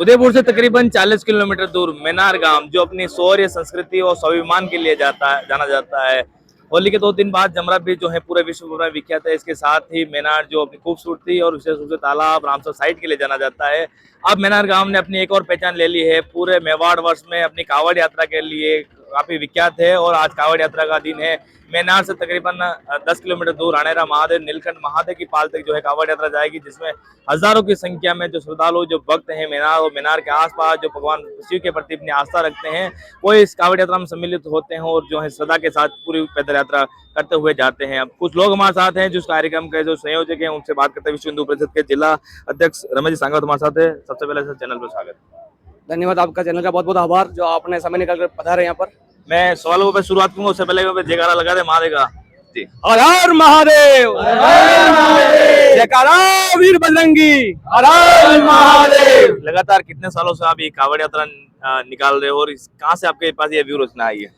उदयपुर से तकरीबन 40 किलोमीटर दूर मेनार गांव, जो अपनी शौर्य, संस्कृति और स्वाभिमान के लिए जाना जाता है। होली के 2 दिन बाद जमरा बीच जो है पूरे विश्व भर में विख्यात है। इसके साथ ही मेनार जो अपनी खूबसूरती और विशेष रूप से तालाब, रामसर साइट के लिए जाना जाता है। अब मेनार गांव ने अपनी एक और पहचान ले ली है, पूरे मेवाड़ वर्ष में अपनी कांवड़ यात्रा के लिए काफी विख्यात है। और आज कांवड़ यात्रा का दिन है। मेनार से तकरीबन 10 किलोमीटर दूर राणेरा महादेव, नीलकंठ महादेव की पाल तक जो है कांवड़ यात्रा जाएगी, जिसमें हजारों की संख्या में जो श्रद्धालु, जो भक्त हैं मेनार और मेनार के आसपास जो भगवान शिव के प्रति अपनी आस्था रखते हैं, वो इस कांवड़ यात्रा में सम्मिलित होते हैं और जो है श्रद्धा के साथ पूरी पैदल यात्रा करते हुए जाते हैं। अब कुछ लोग हमारे साथ हैं, जो इस कार्यक्रम के जो संयोजक हैं, उनसे बात करते हैं। विश्व हिंदू परिषद के जिला अध्यक्ष रमेश सांगत हमारे साथ है। सबसे पहले सर चैनल पर स्वागत। धन्यवाद, आपका चैनल का बहुत बहुत आभार जो आपने समय निकाल कर पधारे यहाँ पर। मैं सवालों पर शुरुआत करूंगा, उससे पहले जयकारा लगा दे महादेव का। जी, हर हर महादेव, जयकारा वीर बजरंगी, हर हर महादेव। लगातार कितने सालों से आप ये कांवड़ यात्रा निकाल रहे हो और कहाँ से आपके पास ये व्यू रचना आई है?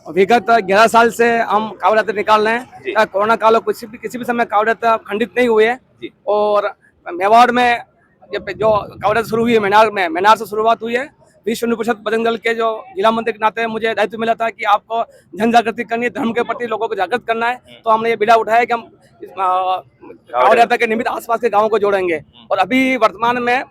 विगत 11 साल से हम कांवड़ यात्रा निकाल रहे हैं। कोरोना काल किसी भी समय कांवड़ यात्रा खंडित नहीं हुए है। और मेवाड़ में जो कांवड़ यात्रा शुरू हुई है, मेनार से शुरुआत हुई है। विश्व हिंदू परिषद बजरंग दल के जो जिला मंत्री के नाते मुझे दायित्व मिला था कि आपको जन जागृति करनी है, धर्म के प्रति लोगों को जागृत करना है। तो हमने ये बीड़ा उठाया कि हम कांवड़ यात्रा के निमित्त आसपास के गांवों को जोड़ेंगे। और अभी वर्तमान में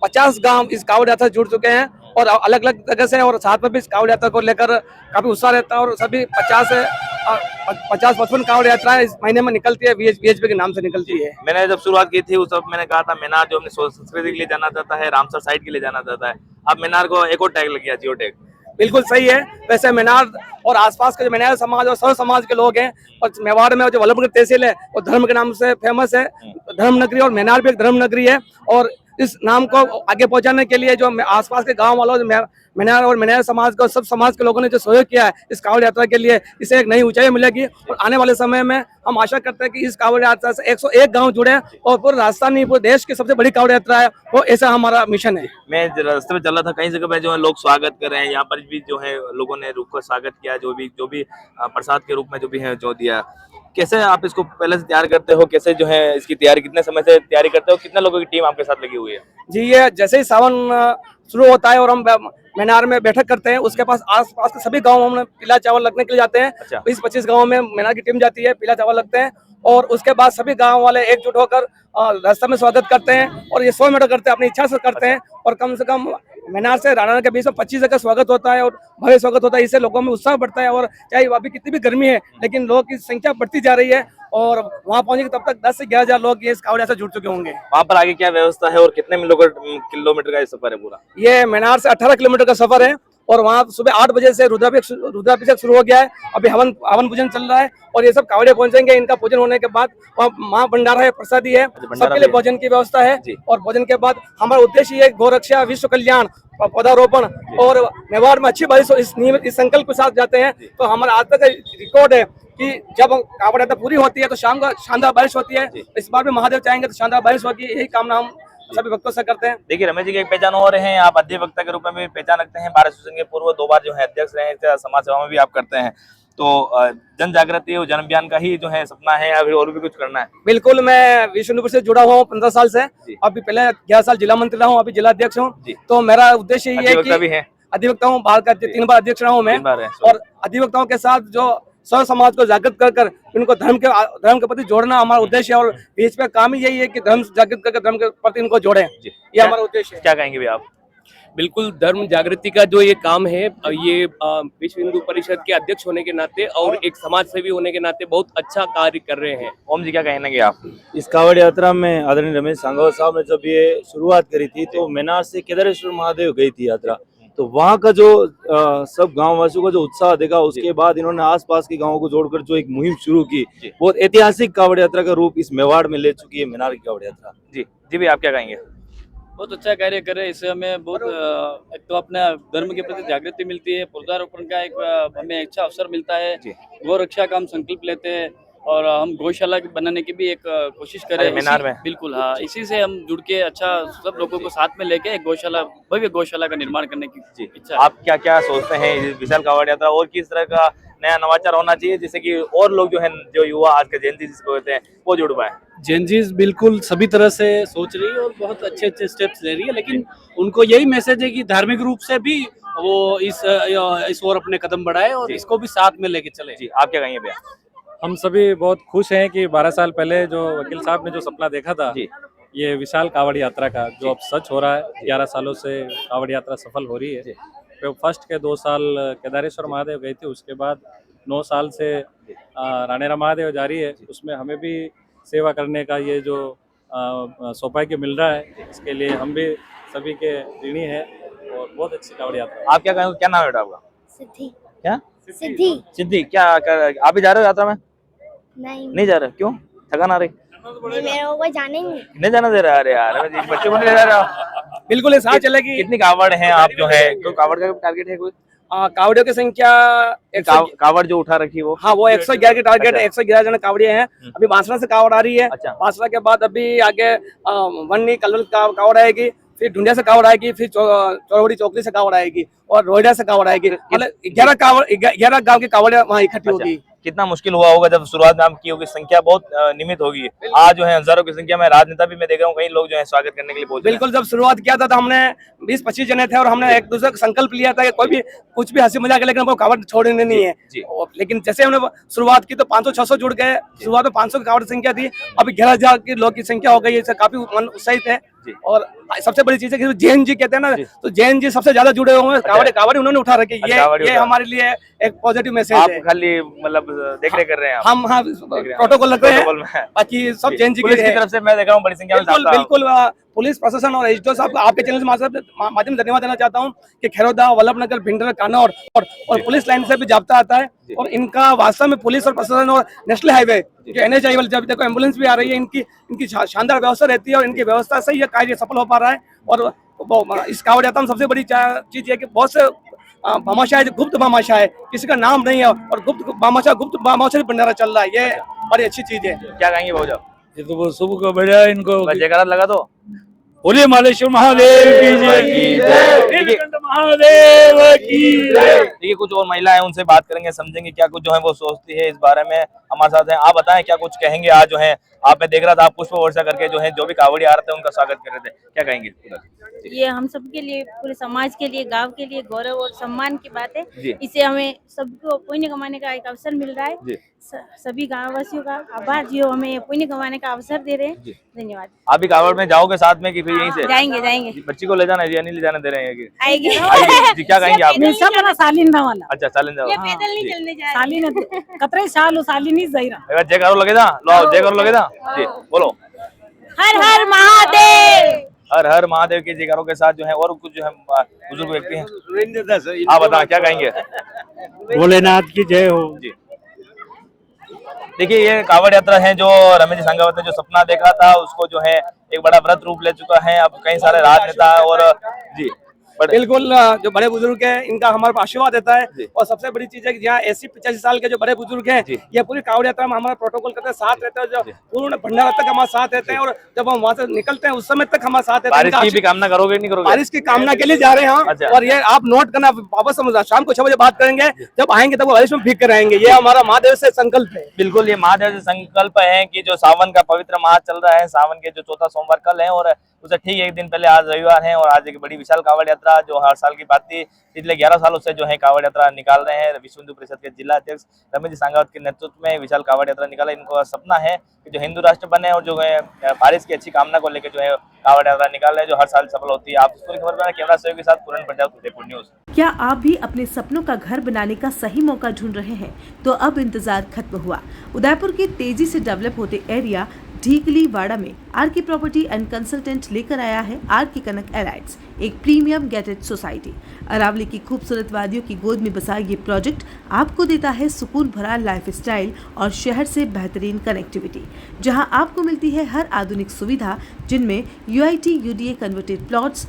50 गांव इस कांवड़ यात्रा से जुड़ चुके हैं और अलग अलग जगह से, और साथ में भी इस कांवड़ यात्रा को लेकर काफी उत्साह रहता है। और सभी 50-55 कांवड़ यात्राएं इस महीने में निकलती है, वीएचपी के नाम से निकलती है। मैंने जब शुरुआत की थी उस वक्त मैंने कहा था मेनार जो अपनी संस्कृति के लिए जाना जाता है, रामसर साइट के लिए जाना जाता है। अब मेनार को एक और टैग लग गया, जियो टैग। बिल्कुल सही है। वैसे मेनार और आसपास के जो मेनार समाज और सर्व समाज के लोग हैं, और मेवाड़ में जो वल्लभगढ़ तहसील है वो धर्म के नाम से फेमस है, धर्म नगरी, और मेनार भी एक धर्म नगरी है। और इस नाम को आगे पहुंचाने के लिए जो आसपास के गांव वालों, मेनार और मेनार समाज को, सब समाज के लोगों ने जो सहयोग किया है इस कांवड़ यात्रा के लिए, इसे एक नई ऊंचाई मिलेगी। और आने वाले समय में हम आशा करते हैं कि इस कांवड़ यात्रा से 101 गांव जुड़े और पूरे राजस्थान नहीं, पूरे देश की सबसे बड़ी कांवड़ यात्रा है वो, ऐसा हमारा मिशन है। मैं रास्ते में चल रहा था, कई जगह पे जो है लोग स्वागत कर रहे हैं, यहाँ पर भी जो है लोगों ने रुक कर स्वागत किया, जो भी प्रसाद के रूप में जो भी है जो दिया। कैसे आप इसको पहले से तैयार करते हो, कैसे जो है इसकी तैयारी, कितने समय से तैयारी करते हो, कितने लोगों की टीम आपके साथ लगी हुई है? जी, ये जैसे ही सावन शुरू होता है और हम मेनार में बैठक करते हैं, उसके पास आसपास के सभी गाँव हम पीला चावल लगने के लिए जाते हैं। 20-25 गाँव में मेनार की टीम जाती है, पीला चावल लगते हैं और उसके बाद सभी गांव वाले एकजुट होकर रास्ते में स्वागत करते हैं। और ये 100 मीटर करते हैं, अपनी इच्छा से करते हैं। और कम से कम मेनार से राणा के बीच में 25 जगह स्वागत होता है और भव्य स्वागत होता है। इससे लोगों में उत्साह बढ़ता है। और चाहे अभी कितनी भी गर्मी है, लेकिन लोगों की संख्या बढ़ती जा रही है। और वहाँ पहुंचे तब तक 10 से 11 हजार लोग ये इस कांवड़ यात्रा जुड़ चुके होंगे। वहाँ पर आगे क्या व्यवस्था है और कितने किलोमीटर का सफर है पूरा? ये मेनार से 18 किलोमीटर का सफर है और वहाँ सुबह 8 बजे से रुद्राभिषेक शुरू हो गया है। अभी हवन पूजन चल रहा है और ये सब कांवड़िया पहुंचेंगे। इनका पूजन होने के बाद वहाँ माँ भंडारा है, प्रसादी है, सबके लिए भोजन की व्यवस्था है। और भोजन के बाद हमारा उद्देश्य ये गौरक्षा, विश्व कल्याण, पौधारोपण और मेवाड़ में अच्छी बारिश हो, इस संकल्प के साथ जाते हैं। तो हमारा आज तक रिकॉर्ड है कि जब कांवड़ यात्रा पूरी होती है तो शाम का शानदार बारिश होती है। इस बार भी महादेव चाहेंगे तो शानदार बारिश होगी, यही कामना हम सभी भक्तों से करते हैं। देखिए रमेश जी की एक पहचान हो रहे हैं, आप अध्यक्ष वक्ता के रूप में भी पहचान रखते हैं, भारत एसोसिएशन के पूर्व 2 बार जो है अध्यक्ष रहे हैं, समाज सेवा में भी आप करते हैं। तो जन जागृति और जन अभियान का ही जो है सपना है, अभी और भी कुछ करना है? बिल्कुल, मैं विश्व हिंदू परिषद से जुड़ा हुआ हूँ 15 साल से। अभी पहले 11 साल जिला मंत्री रहा हूँ, अभी जिला अध्यक्ष हूँ। तो मेरा उद्देश्य ये है कि अधिवक्ता हूँ, बाहर का 3 बार अध्यक्ष रहा हूँ मैं। और अधिवक्ताओं के साथ जो सर्व समाज को जागृत कर इनको धर्म के प्रति जोड़ना हमारा उद्देश्य है। और बीच में काम ही यही है कि धर्म जागृत करके धर्म के प्रति इनको जोड़ें, ये हमारा उद्देश्य है। क्या कहेंगे भी आप? बिल्कुल, धर्म जागृति का जो ये काम है, ये विश्व हिंदू परिषद के अध्यक्ष होने के नाते और एक समाज सेवी होने के नाते बहुत अच्छा कार्य कर रहे हैं। ओम जी क्या कहेंगे आप? इस कांवड़ यात्रा में आदरणीय रमेश सांगवान साहब ने जब ये शुरुआत करी थी तो मेनार से केदारेश्वर महादेव गई थी यात्रा। तो वहाँ का जो सब गांव वासियों का जो उत्साह देखा, उसके बाद इन्होंने आसपास के गांवों को जोड़कर जो एक मुहिम शुरू की, बहुत ऐतिहासिक कांवड़ यात्रा का रूप इस मेवाड़ में ले चुकी है मेनार की कांवड़ यात्रा। जी भी आप क्या कहेंगे? बहुत अच्छा कार्य कर रहे हैं। इससे हमें बहुत एक तो अपने धर्म के प्रति जागृति मिलती है, पौधारोपण का एक हमें अच्छा अवसर मिलता है, गौ रक्षा का हम संकल्प लेते हैं और हम गौशाला बनाने की भी एक कोशिश कर रहे हैं मेनार में। बिल्कुल, हाँ, इसी से हम जुड़ के अच्छा सब लोगों को साथ में लेके एक गौशाला, भव्य गौशाला का निर्माण करने की इच्छा है। आप क्या क्या सोचते हैं विशाल कांवड़ यात्रा और किस तरह का नया नवाचार होना चाहिए जिससे कि और लोग जो है, जो युवा आज के जेन ज़ी जिसको कहते हैं, वो जुड़ पाए? जेनजीज बिल्कुल सभी तरह से सोच रही है और बहुत अच्छे अच्छे स्टेप्स ले रही है, लेकिन उनको यही मैसेज है कि धार्मिक रूप से भी वो इस ओर अपने कदम बढ़ाए और इसको भी साथ में लेके चले। जी, आप क्या कहेंगे भैया? हम सभी बहुत खुश हैं कि 12 साल पहले जो वकील साहब ने जो सपना देखा था, जी। ये विशाल कावड़ यात्रा का जो अब सच हो रहा है। 11 सालों से कावड़ यात्रा सफल हो रही है। तो फर्स्ट के 2 साल केदारेश्वर महादेव गई थी, उसके बाद 9 साल से राणेरा महादेव जारी है। उसमें हमें भी सेवा करने का ये जो सौभाग्य मिल रहा है, इसके लिए हम भी सभी के ऋणी हैं और बहुत अच्छी कावड़ यात्रा। आप क्या कहेंगे? क्या नाम है बेटा आपका? सिद्धि। क्या? सिद्धि। सिद्धि। आप भी जा रहे हो यात्रा में? नहीं जा रहे? क्यों? थकान आ रही? नहीं, मेरे को कोई जाने ही नहीं जाना दे रहा? अरे यार, बच्चे को नहीं ले जा रहा। बिल्कुल ये साथ चलेगी। कितनी कावड़ हैं आप जो है? कोई कावड़ का टारगेट है कोई? कावड़ियों की संख्या कावड़ जो उठा रखी वो? हाँ, वो 111 की टारगेट है। 111 जन कावड़िए हैं। अभी बांसरा से कावड़ आ रही है। अच्छा। बांसरा के बाद अभी आगे वन्नी कलवल कावड़ आएगी, फिर ढूंढिया से कावड़ आएगी, फिर चौड़ी चौकली से कावड़ आएगी और रोहिड़ा से कावड़ आएगी। मतलब 11 गांव की कावड़ वहाँ इकट्ठी होगी। कितना मुश्किल हुआ होगा जब शुरुआत में आपकी होगी? संख्या बहुत निमित होगी। आज जो है हजारों की संख्या में राजनेता भी मैं देख रहा हूँ, कई लोग जो है स्वागत करने के लिए पहुंचे। बिल्कुल, जब शुरुआत किया था तो हमने 20-25 जने थे और हमने एक दूसरे का संकल्प लिया था कि कोई भी कुछ भी हंसी मजाक, लेकिन हमको कावड़ छोड़ने नहीं है। लेकिन जैसे हमने शुरुआत की तो 500-600 जुड़ गए। शुरुआत में 500 की कावड़ संख्या थी, अभी 11,000 की लोग की संख्या हो गई है। काफी मन उत्साहित है। और सबसे बड़ी चीज है कि जैन जी कहते हैं ना, तो जैन जी सबसे ज्यादा जुड़े हुए हैं। कावड़ उन्होंने उठा रखी। ये हमारे लिए एक पॉजिटिव मैसेज है। आप खाली मतलब देख रहे कर रहे हैं? हम हाँ प्रोटोकॉल रख रहे हैं, बाकी सब जैन जी की तरफ से मैं देख रहा हूँ बड़ी संख्या में। बिल्कुल पुलिस प्रशासन और एसडीओ साहब को आपके चैनल के माध्यम से धन्यवाद देना चाहता हूँ कि खैरोदा, वल्लभनगर, भिंडर, कान्हा और पुलिस लाइन से भी जाब्ता आता है। और इनका वास्तव में पुलिस और प्रशासन और नेशनल हाईवे जो NH हाईवे, जब देखो एम्बुलेंस भी आ रही है, इनकी शानदार व्यवस्था रहती है और इनकी व्यवस्था से ये कार्य सफल हो पा रहा है। और इस कावड़ यात्रा में सबसे बड़ी चीज है कि बहुत से भामाशाह गुप्त भामाशाह है, किसी का नाम नहीं है और गुप्त भामाशाह भंडारा चल रहा है। ये बड़ी अच्छी चीज है। क्या कहेंगे भाऊ? ये तो वो शुभ को बढ़िया इनको जयकारा लगा दो। बोलिए मालेश्वर महादेव की जय, नीलकंठ महादेव की जय। देखिए, कुछ और महिला है, उनसे बात करेंगे, समझेंगे क्या कुछ जो है वो सोचती है इस बारे में। हमारे साथ है, आप बताएं क्या कुछ कहेंगे? आज जो है आप मैं देख रहा था, आप पुष्प वर्षा करके जो है जो भी कावड़ी आ रहे थे उनका स्वागत कर रहे थे, क्या कहेंगे? ये हम सबके लिए, पूरे समाज के लिए, गांव के लिए गौरव और सम्मान की बात है। जी। इसे हमें सबको पुण्य कमाने का एक अवसर मिल रहा है। सभी गाँव वासियों का आभार जो हमें पुण्य कमाने का अवसर दे रहे हैं। धन्यवाद। आप भी कावड़ में जाओगे साथ में कि फिर यहीं से? जाएंगे। बच्ची को ले जाना है या नहीं ले जाने दे रहे हैं? आएगी। जी, क्या कहेंगे आप? सालीन वाला अच्छा, सालिन जाओ। पैदल नहीं चलने जा रहे। सालीन कतरे साल सालीन जाइरा जय करो लगे था, लो जय करो लगे था जी, बोलो हर हर महादेव। हर हर महादेव के जयकारों के साथ जो है और कुछ जो है बुजुर्ग व्यक्ति हैं, आप बताओ क्या कहेंगे? भोलेनाथ की जय हो। जी, देखिए ये कावड़ यात्रा है जो रमेश जी सांगावत ने जो सपना देखा था उसको जो है एक बड़ा व्रत रूप ले चुका है। अब कई सारे राजनेता और जी बिल्कुल जो बड़े बुजुर्ग हैं इनका हमारे पास आशीर्वाद देता है। और सबसे बड़ी चीज है कि यहाँ 80-85 साल के जो बड़े बुजुर्ग हैं ये पूरी कावड़ यात्रा में हमारा प्रोटोकॉल करते साथ रहते हैं, जो पूर्ण भंडारा तक हमारे साथ रहते हैं और जब हम वहाँ से निकलते हैं उस समय तक हमारे साथ रहते हैं। बारिश की भी कामना करोगे नहीं करोगे? बारिश की कामना के लिए जा रहे हैं। और ये आप नोट करना, वापस हम शाम को 6 बजे बात करेंगे, जब आएंगे तब बारिश में भीग कर आएंगे। ये हमारा महादेव से संकल्प है। बिल्कुल, ये महादेव से संकल्प है कि जो सावन का पवित्र माह चल रहा है, सावन के जो चौथा सोमवार कल है और उससे ठीक एक दिन पहले आज रविवार है और आज एक बड़ी विशाल कावड़ यात्रा जो हर साल की भांति पिछले 11 सालों से जो है कावड़ यात्रा निकाल रहे हैं। विश्व हिंदू परिषद के जिला अध्यक्ष रमेश जी सांगावत के नेतृत्व में विशाल कावड़ यात्रा निकाला। इनको सपना है कि जो हिंदू राष्ट्र बने और जो है बारिश की अच्छी कामना को लेकर जो है कावड़ यात्रा निकाल रहे हैं जो हर साल सफल होती है। आप पूरी खबर पर कैमरा सहयोग के साथ पूरन पंजाब उदयपुर न्यूज। क्या आप भी अपने सपनों का घर बनाने का सही मौका ढूंढ रहे हैं? तो अब इंतजार खत्म हुआ। उदयपुर के तेजी से डेवलप होते एरिया ढीकली वाड़ा में are K property and consultant लेकर आया है आर के कनक एलाइट्स, एक प्रीमियम गेटेड सोसाइटी। अरावली की खूबसूरत वादियों की गोद में बसा ये प्रोजेक्ट आपको देता है सुकून भरा लाइफस्टाइल और शहर से बेहतरीन कनेक्टिविटी, जहां आपको मिलती है हर आधुनिक सुविधा, जिनमें UIT UDA converted plots,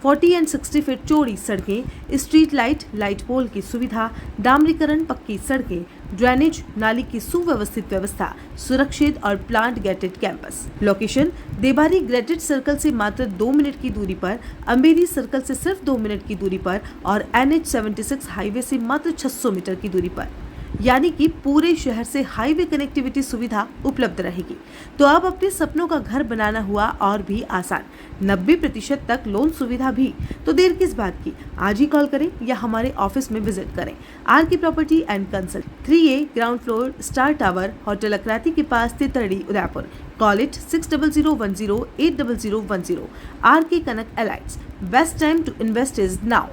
40 and 60 feet चौड़ी सड़कें, स्ट्रीट लाइट पोल की सुविधा, डामरीकरण, पक्की सड़कें, ड्रेनेज, नाली की सुव्यवस्थित व्यवस्था, सुरक्षित और plant gated campus. Location Debari graded circle से मात्र 2 मिनट की दूरी पर, अंबेरी सर्कल से सिर्फ 2 मिनट की दूरी पर और NH 76 हाईवे से मात्र 600 मीटर की दूरी पर। यानी कि पूरे शहर से हाईवे कनेक्टिविटी सुविधा उपलब्ध रहेगी। तो अब अपने सपनों का घर बनाना हुआ और भी आसान, 90% तक लोन सुविधा भी। तो देर किस बात की, आज ही कॉल करें या हमारे ऑफिस में विजिट करें। R K property and consult, 3A ground floor, star tower, hotel अक्राती के पास, तितड़ी, Udaipur. Call it 60010 80010. R K Kanak Alliance. Best time to invest is now.